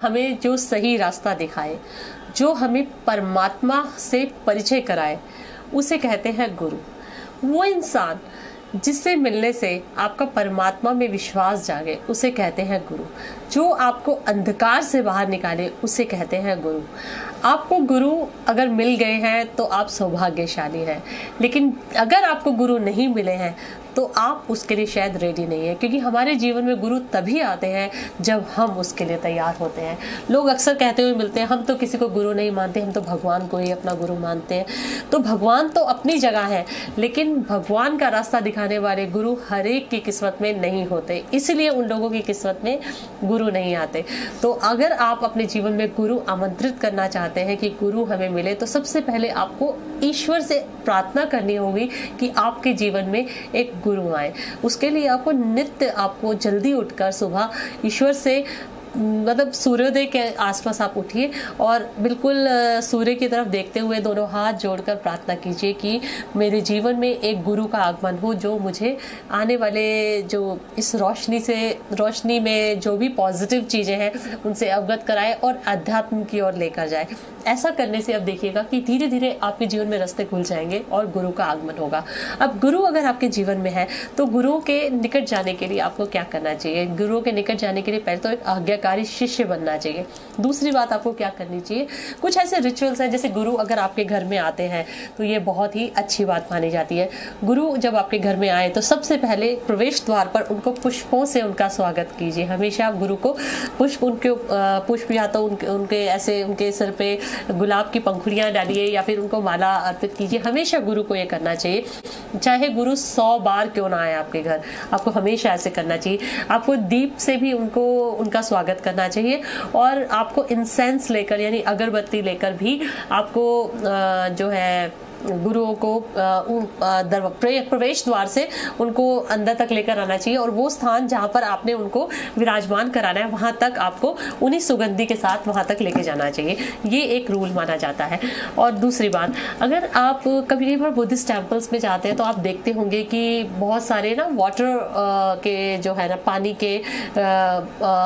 हमें जो सही रास्ता दिखाए, जो हमें परमात्मा से परिचय कराए, उसे कहते हैं गुरु। वो इंसान जिससे मिलने से आपका परमात्मा में विश्वास जागे, उसे कहते हैं गुरु। जो आपको अंधकार से बाहर निकाले, उसे कहते हैं गुरु। आपको गुरु अगर मिल गए हैं तो आप सौभाग्यशाली हैं, लेकिन अगर आपको गुरु नहीं मिले हैं तो आप उसके लिए शायद रेडी नहीं है, क्योंकि हमारे जीवन में गुरु तभी आते हैं जब हम उसके लिए तैयार होते हैं। लोग अक्सर कहते हुए मिलते हैं, हम तो किसी को गुरु नहीं मानते, हम तो भगवान को ही अपना गुरु मानते हैं। तो भगवान तो अपनी जगह है, लेकिन भगवान का रास्ता दिखाने वाले गुरु हर एक की किस्मत में नहीं होते, इसलिए उन लोगों की किस्मत में गुरु नहीं आते। तो अगर आप अपने जीवन में गुरु आमंत्रित करना चाहते हैं कि गुरु हमें मिले, तो सबसे पहले आपको ईश्वर से प्रार्थना करनी होगी कि आपके जीवन में एक गुरु आए। उसके लिए आपको नित्य आपको जल्दी उठकर सुबह ईश्वर से मतलब सूर्योदय के आसपास आप उठिए और बिल्कुल सूर्य की तरफ देखते हुए दोनों हाथ जोड़कर प्रार्थना कीजिए कि मेरे जीवन में एक गुरु का आगमन हो, जो मुझे आने वाले जो इस रोशनी में जो भी पॉजिटिव चीज़ें हैं उनसे अवगत कराए और अध्यात्म की ओर लेकर जाए। ऐसा करने से अब देखिएगा कि धीरे धीरे आपके जीवन में रास्ते खुल जाएंगे और गुरु का आगमन होगा। अब गुरु अगर आपके जीवन में है तो गुरु के निकट जाने के लिए आपको क्या करना चाहिए? गुरु के निकट जाने के लिए पहले तो एक आज्ञाकारी शिष्य बनना चाहिए। दूसरी बात आपको क्या करनी चाहिए, कुछ ऐसे रिचुअल्स हैं, जैसे गुरु अगर आपके घर में आते हैं तो ये बहुत ही अच्छी बात मानी जाती है। गुरु जब आपके घर में आए तो सबसे पहले प्रवेश द्वार पर उनको पुष्पों से उनका स्वागत कीजिए। हमेशा आप गुरु को पुष्प या तो उनके ऐसे उनके सिर पे गुलाब की पंखुड़ियां डालिए या फिर उनको माला अर्पित कीजिए। हमेशा गुरु को ये करना चाहिए, चाहे गुरु 100 बार क्यों ना आए आपके घर, आपको हमेशा ऐसे करना चाहिए। आपको दीप से भी उनका स्वागत करना चाहिए और आपको इंसेंस लेकर यानी अगरबत्ती लेकर भी आपको जो है गुरुओं को प्रवेश द्वार से उनको अंदर तक लेकर आना चाहिए और वो स्थान जहाँ पर आपने उनको विराजमान कराना है वहाँ तक आपको उन्हीं सुगंधि के साथ वहाँ तक लेके जाना चाहिए। ये एक रूल माना जाता है। और दूसरी बात, अगर आप कभी बार बुद्धिस्ट टेम्पल्स में जाते हैं तो आप देखते होंगे कि बहुत सारे ना वाटर के जो है ना पानी के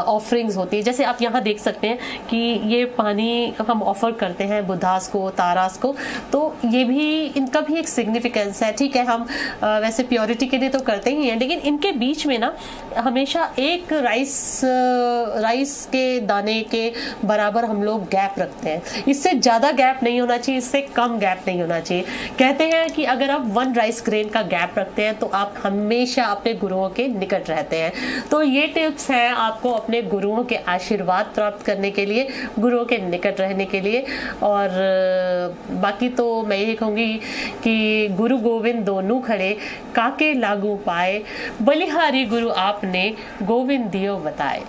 ऑफरिंग्स होती है। जैसे आप यहाँ देख सकते हैं कि ये पानी हम ऑफर करते हैं बुद्धास को, तारास को, तो ये भी इनका भी एक सिग्निफिकेंस है। ठीक है, हम वैसे प्योरिटी के लिए तो करते ही हैं, लेकिन इनके बीच में ना हमेशा एक राइस के दाने के बराबर हम लोग गैप रखते हैं। इससे ज्यादा गैप नहीं होना चाहिए, इससे कम गैप नहीं होना चाहिए। कहते हैं कि अगर आप 1 राइस ग्रेन का गैप रखते हैं तो आप हमेशा अपने गुरुओं के निकट रहते हैं। तो ये टिप्स हैं आपको अपने गुरुओं के आशीर्वाद प्राप्त करने के लिए, गुरुओं के निकट रहने के लिए। और बाकी तो मैं यही कहूँगी कि गुरु गोविंद दोनों खड़े, काके लागू पाए, बलिहारी गुरु आपने गोविंद दियो बताए।